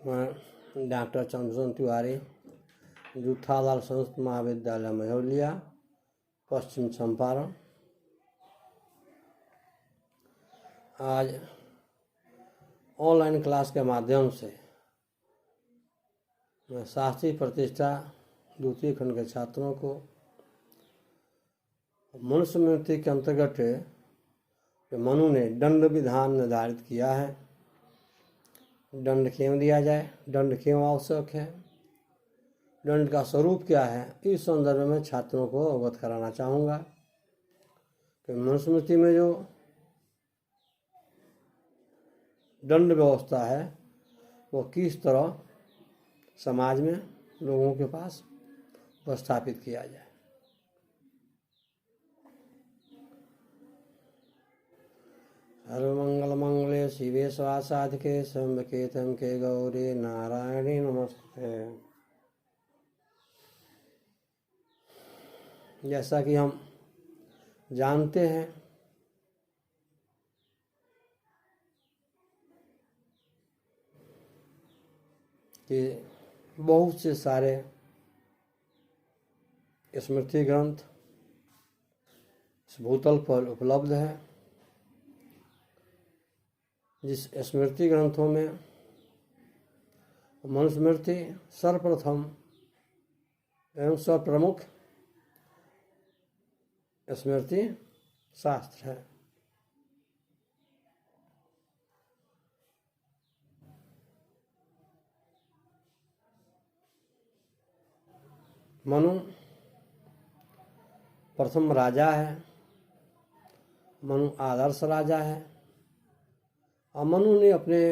मैं डॉक्टर चंद्रशेखर तिवारी, जूथालाल संस्कृत महाविद्यालय मझौलिया, पश्चिम चंपारण। आज ऑनलाइन क्लास के माध्यम से मैं शास्त्री प्रतिष्ठा द्वितीय खंड के छात्रों को मनुस्मृति के अंतर्गत मनु ने दंड विधान निर्धारित किया है। दंड क्यों दिया जाए, दंड क्यों आवश्यक है, दंड का स्वरूप क्या है, इस संदर्भ में छात्रों को अवगत कराना चाहूँगा कि मनुस्मृति में जो दंड व्यवस्था है वो किस तरह समाज में लोगों के पास उपस्थापित किया जाए। सर्वमंगल मंगले शिवे स्वासाधिके शंभके के गौरी नारायणी नमस्ते। जैसा कि हम जानते हैं कि बहुत से सारे स्मृति ग्रंथ इस भूतल पर उपलब्ध है। जिस स्मृति ग्रंथों में मनुस्मृति सर्वप्रथम एवं सर्वप्रमुख स्मृति शास्त्र है। मनु प्रथम राजा है, मनु आदर्श राजा है और मनु ने अपने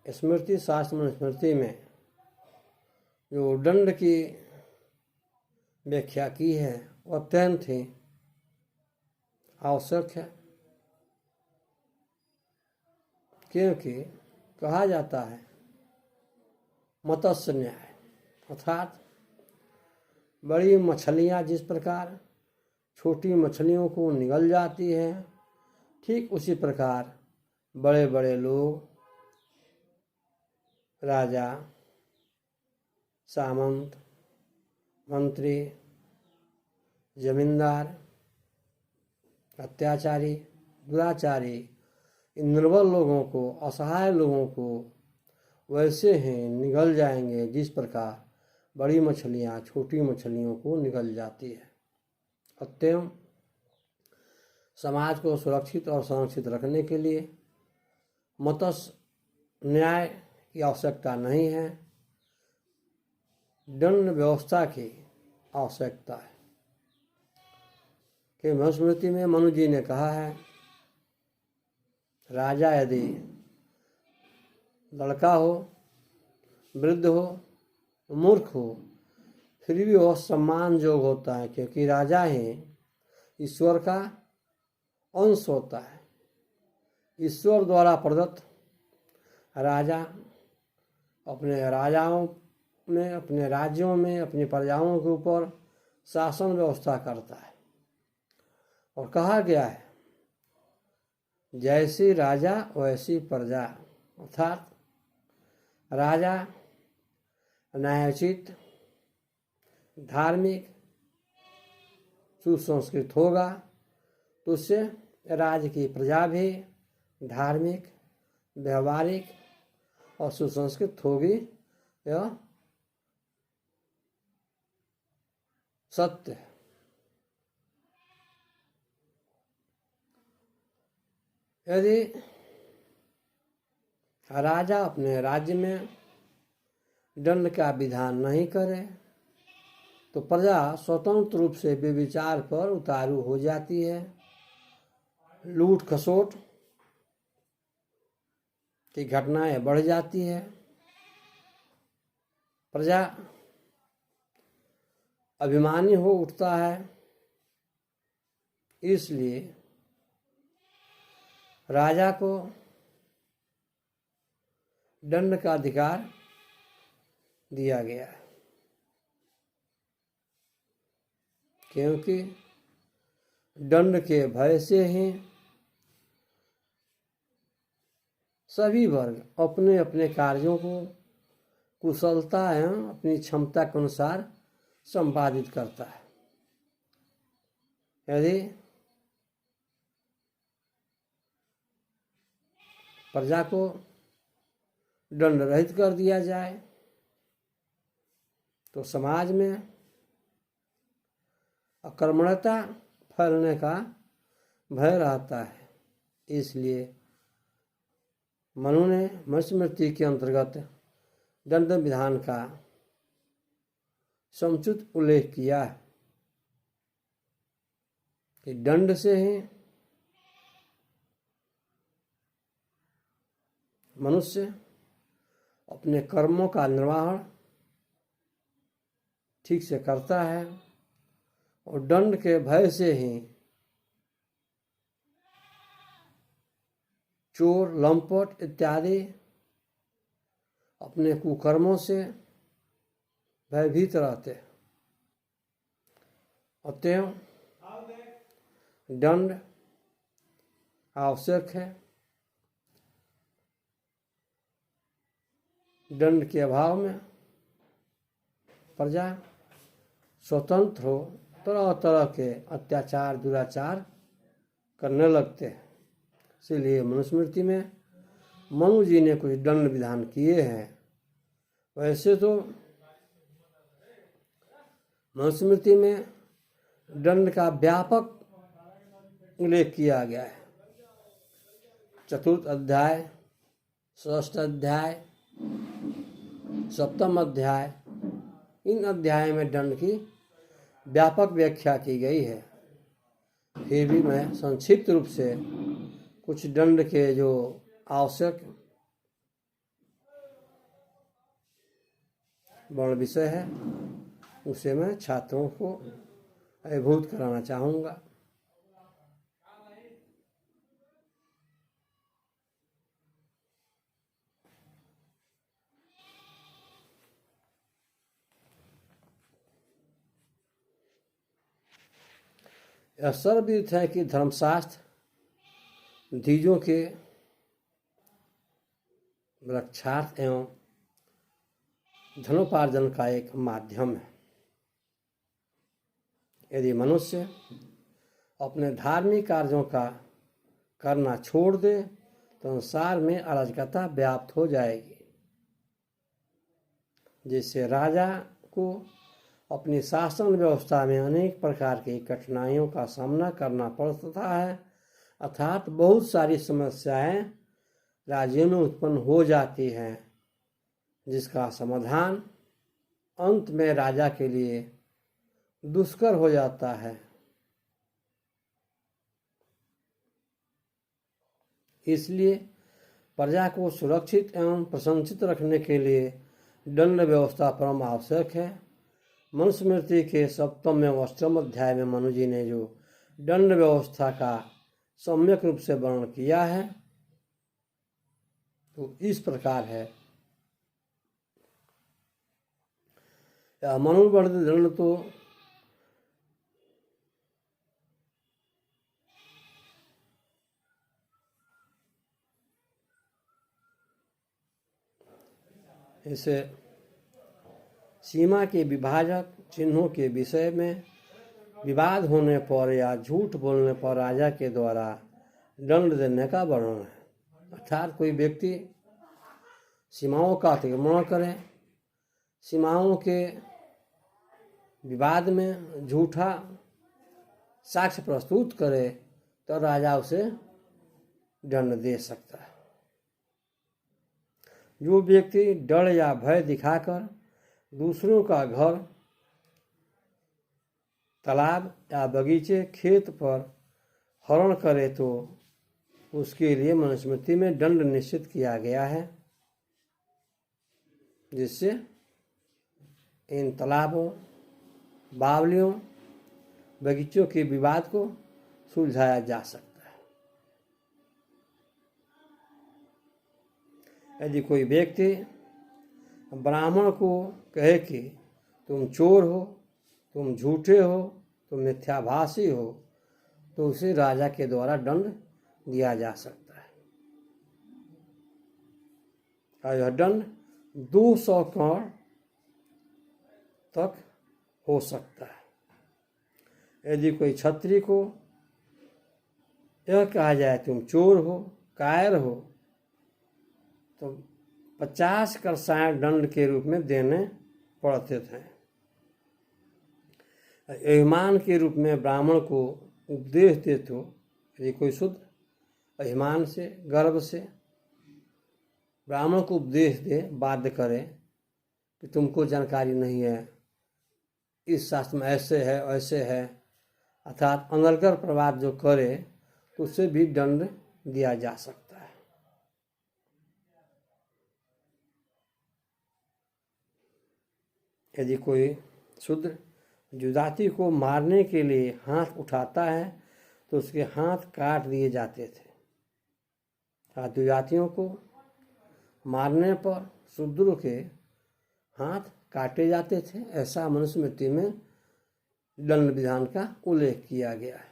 स्मृति शास्त्र मनुस्मृति में जो दंड की व्याख्या की है वो अत्यंत ही आवश्यक है, क्योंकि कहा जाता है मत्स्य न्याय, अर्थात बड़ी मछलियाँ जिस प्रकार छोटी मछलियों को निगल जाती है, ठीक उसी प्रकार बड़े बड़े लोग, राजा, सामंत, मंत्री, जमींदार, अत्याचारी, दुराचारी, इन निर्बल लोगों को, असहाय लोगों को वैसे ही निगल जाएंगे जिस प्रकार बड़ी मछलियाँ छोटी मछलियों को निगल जाती है। अतएव समाज को सुरक्षित और संरक्षित रखने के लिए मत्स्य न्याय की आवश्यकता नहीं है, दंड व्यवस्था की आवश्यकता है। कि मनुस्मृति में मनु जी ने कहा है, राजा यदि लड़का हो, वृद्ध हो, मूर्ख हो, फिर भी वह सम्मान जोग होता है, क्योंकि राजा ही ईश्वर का अंश होता है। ईश्वर द्वारा प्रदत्त राजा अपने राजाओं में, अपने राज्यों में, अपनी प्रजाओं के ऊपर शासन व्यवस्था करता है। और कहा गया है जैसी राजा वैसी प्रजा, अर्थात राजा न्यायोचित, धार्मिक, सुसंस्कृत होगा तो उससे राज्य की प्रजा भी धार्मिक, व्यवहारिक और सुसंस्कृत होगी। यह सत्य है। यदि राजा अपने राज्य में दंड का विधान नहीं करे तो प्रजा स्वतंत्र रूप से व्यभिचार पर उतारू हो जाती है, लूट खसोट की घटनाएं बढ़ जाती है, प्रजा अभिमानी हो उठता है। इसलिए राजा को दंड का अधिकार दिया गया है, क्योंकि दंड के भय से ही सभी वर्ग अपने अपने कार्यों को कुशलता एवं अपनी क्षमता के अनुसार संपादित करता है। यदि प्रजा को दंड रहित कर दिया जाए तो समाज में अकर्मण्यता फैलने का भय रहता है। इसलिए मनु ने मनुस्मृति के अंतर्गत दंड विधान का समुचित उल्लेख किया है कि दंड से ही मनुष्य अपने कर्मों का निर्वहन ठीक से करता है और दंड के भय से ही चोर, लंपट इत्यादि अपने कुकर्मों से भयभीत रहते हैं। अतएव दंड आवश्यक है। दंड के अभाव में प्रजा स्वतंत्र हो तरह तरह के अत्याचार दुराचार करने लगते हैं। इसीलिए मनुस्मृति में मनु जी ने कुछ दंड विधान किए हैं। वैसे तो मनुस्मृति में दंड का व्यापक उल्लेख किया गया है। चतुर्थ अध्याय, षष्ठ अध्याय, सप्तम अध्याय, इन अध्याय में दंड की व्यापक व्याख्या की गई है। फिर भी मैं संक्षिप्त रूप से कुछ दंड के जो आवश्यक वर्ण विषय है उसे मैं छात्रों को अभिभूत कराना चाहूँगा। यह सर्वविदित है कि धर्मशास्त्र धीजों के रक्षार्थ एवं धनोपार्जन का एक माध्यम है। यदि मनुष्य अपने धार्मिक कार्यों का करना छोड़ दे तो संसार में अराजकता व्याप्त हो जाएगी, जिससे राजा को अपनी शासन व्यवस्था में अनेक प्रकार की कठिनाइयों का सामना करना पड़ता है। अर्थात बहुत सारी समस्याएं राज्य में उत्पन्न हो जाती हैं, जिसका समाधान अंत में राजा के लिए दुष्कर हो जाता है। इसलिए प्रजा को सुरक्षित एवं प्रसन्नचित रखने के लिए दंड व्यवस्था परम आवश्यक है। मनुस्मृति के सप्तम एवं अष्टम अध्याय में मनु जी ने जो दंड व्यवस्था का सम्यक रूप से वर्णन किया है तो इस प्रकार है। मनुवर्धित दंड तो इसे सीमा के विभाजक चिन्हों के विषय में विवाद होने पर या झूठ बोलने पर राजा के द्वारा दंड देने का वर्णन है। अर्थात कोई व्यक्ति सीमाओं का अतिक्रमण करे, सीमाओं के विवाद में झूठा साक्ष्य प्रस्तुत करे तो राजा उसे दंड दे सकता है। जो व्यक्ति डर या भय दिखाकर दूसरों का घर, तालाब या बगीचे, खेत पर हरण करे तो उसके लिए मनुस्मृति में दंड निश्चित किया गया है, जिससे इन तालाबों, बावलियों, बगीचों के विवाद को सुलझाया जा सकता है। यदि कोई व्यक्ति ब्राह्मण को कहे कि तुम चोर हो, तुम झूठे हो, तुम मिथ्याभाषी हो, तो उसे राजा के द्वारा दंड दिया जा सकता है। और यह दंड 200 कण तक हो सकता है। यदि कोई क्षत्रिय को यह कहा जाए तुम चोर हो, कायर हो, तो 50 करसाण दंड के रूप में देने पड़ते थे। अभिमान के रूप में ब्राह्मण को उपदेश दे तो यदि कोई शुद्ध अभिमान से, गर्व से ब्राह्मण को उपदेश दे, बाध्य करे कि तुमको जानकारी नहीं है, इस शास्त्र में ऐसे है ऐसे है, अर्थात अनर्गल प्रवाद जो करे तो उससे भी दंड दिया जा सकता है। यदि कोई शूद्र जुदाती को मारने के लिए हाथ उठाता है तो उसके हाथ काट दिए जाते थे। जुदातियों को मारने पर शूद्रों के हाथ काटे जाते थे। ऐसा मनुस्मृति में दंड विधान का उल्लेख किया गया है।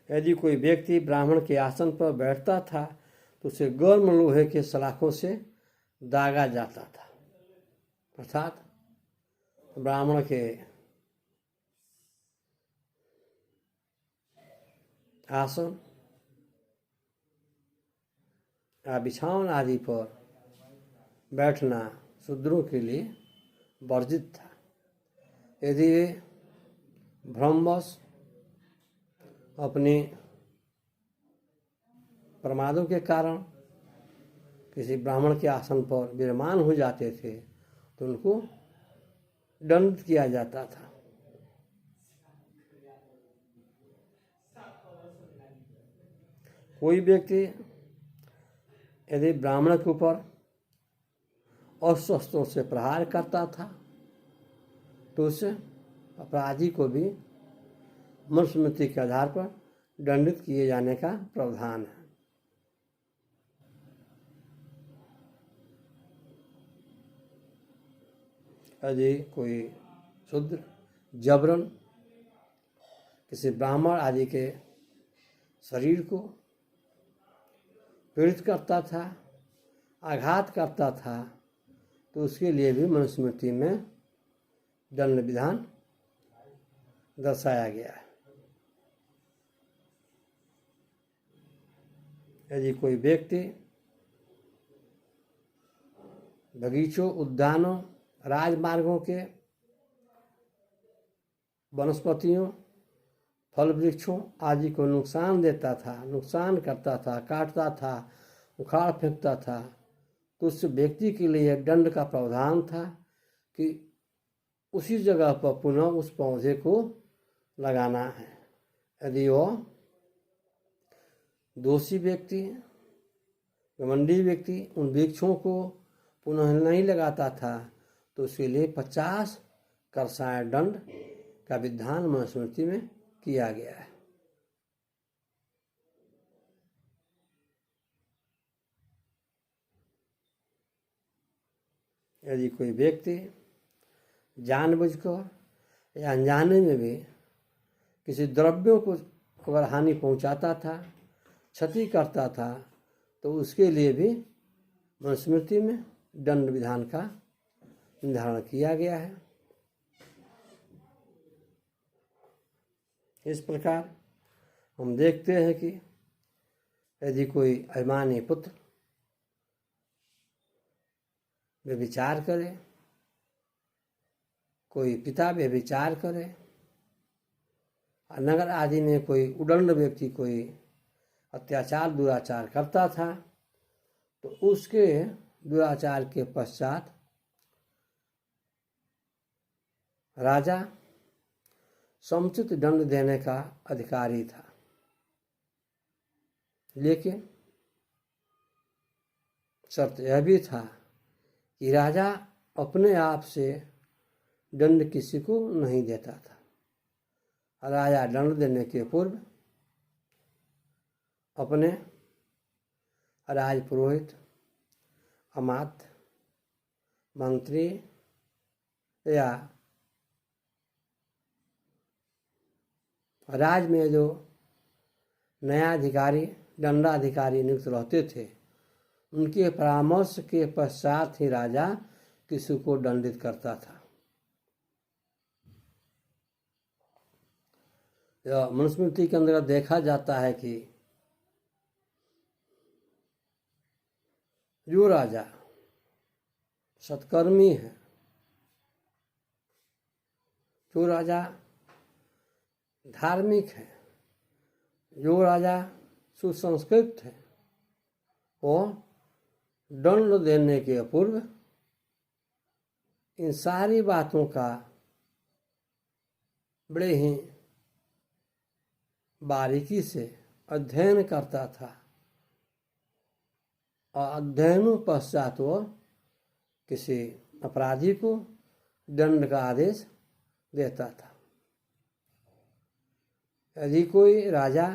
यदि कोई व्यक्ति ब्राह्मण के आसन पर बैठता था तो उसे गर्म लोहे के सलाखों से दागा जाता था, अर्थात ब्राह्मण के आसन या बिछावन आदि पर बैठना शूद्रों के लिए वर्जित था। यदि वे भ्रमवश अपने प्रमादों के कारण किसी ब्राह्मण के आसन पर विराजमान हो जाते थे तो उनको दंड किया जाता था। कोई व्यक्ति यदि ब्राह्मण के ऊपर अस्त्रों से प्रहार करता था तो उस अपराधी को भी मनुस्मृति के आधार पर दंडित किए जाने का प्रावधान है। यदि कोई शूद्र जबरन किसी ब्राह्मण आदि के शरीर को पीड़ित करता था, आघात करता था, तो उसके लिए भी मनुस्मृति में दंड विधान दर्शाया गया है। यदि कोई व्यक्ति बगीचों, उद्यानों, राजमार्गों के वनस्पतियों, फल वृक्षों आदि को नुकसान देता था, नुकसान करता था, काटता था, उखाड़ फेंकता था, तो उस व्यक्ति के लिए दंड का प्रावधान था कि उसी जगह पर पुनः उस पौधे को लगाना है। यदि वह दोषी व्यक्ति, घमंडी व्यक्ति उन वृक्षों को पुनः नहीं लगाता था तो उसके लिए 50 करसाण दंड का विधान मनुस्मृति में किया गया है। यदि कोई व्यक्ति जानबूझकर या अनजाने में भी किसी द्रव्यों को अगर हानि पहुंचाता था, क्षति करता था, तो उसके लिए भी मनुस्मृति में दंड विधान का निर्धारण किया गया है। इस प्रकार हम देखते हैं कि यदि कोई अभिमानी पुत्र व्यभिचार करे, कोई पिता व्यभिचार करे, नगर आदि में कोई उदंड व्यक्ति कोई अत्याचार दुराचार करता था, तो उसके दुराचार के पश्चात राजा समुचित दंड देने का अधिकारी था। लेकिन शर्त यह भी था कि राजा अपने आप से दंड किसी को नहीं देता था। राजा दंड देने के पूर्व अपने राजपुरोहित, अमात्य, मंत्री या राज में जो न्यायाधिकारी दंडाधिकारी नियुक्त रहते थे। उनके परामर्श के पश्चात ही राजा किसी को दंडित करता था। मनुस्मृति के अंदर देखा जाता है कि जो राजा सत्कर्मी है, जो राजा धार्मिक है, जो राजा सुसंस्कृत है, वो दंड देने के पूर्व इन सारी बातों का बड़े ही बारीकी से अध्ययन करता था और अध्ययनों पश्चात वो किसी अपराधी को दंड का आदेश देता था। यदि कोई राजा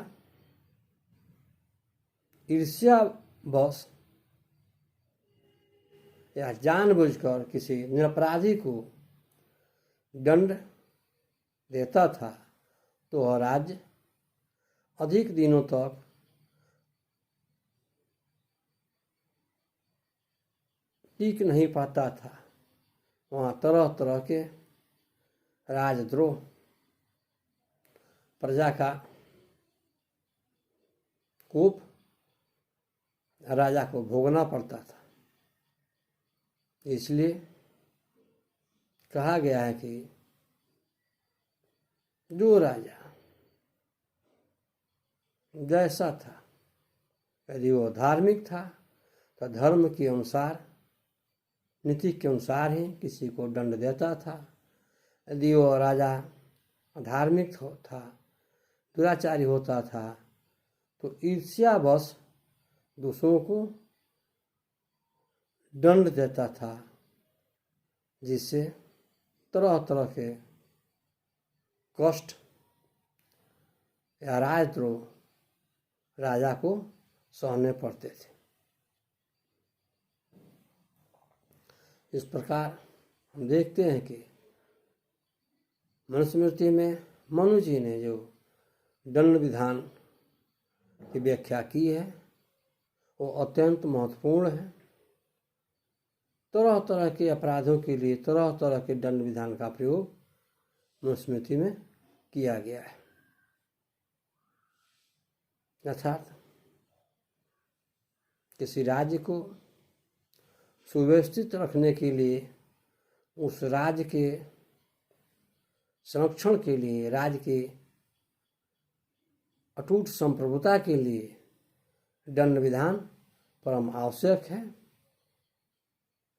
ईर्ष्यावश या जानबूझकर किसी निरपराधी को दंड देता था तो वह राज्य अधिक दिनों तक टिक नहीं पाता था। वहाँ तरह तरह के राजद्रोह, प्रजा का कोप राजा को भोगना पड़ता था। इसलिए कहा गया है कि जो राजा जैसा था, यदि वो धार्मिक था तो धर्म के अनुसार, नीति के अनुसार ही किसी को दंड देता था। यदि वो राजा धार्मिक था, दुराचारी होता था, तो ईर्ष्यावश दूसरों को दंड देता था, जिससे तरह तरह के कष्ट या राजद्रोह राजा को सहने पड़ते थे। इस प्रकार हम देखते हैं कि मनुस्मृति में मनु जी ने जो दंड विधान की व्याख्या की है वो अत्यंत महत्वपूर्ण है। तरह तरह के अपराधों के लिए तरह तरह के दंड विधान का प्रयोग मनुस्मृति में किया गया है। अर्थात किसी राज्य को सुव्यवस्थित रखने के लिए, उस राज्य के संरक्षण के लिए, राज्य के अटूट संप्रभुता के लिए दंड विधान परम आवश्यक है,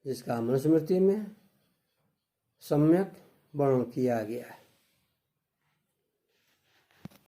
जिसका मनुस्मृति में सम्यक वर्णन किया गया है।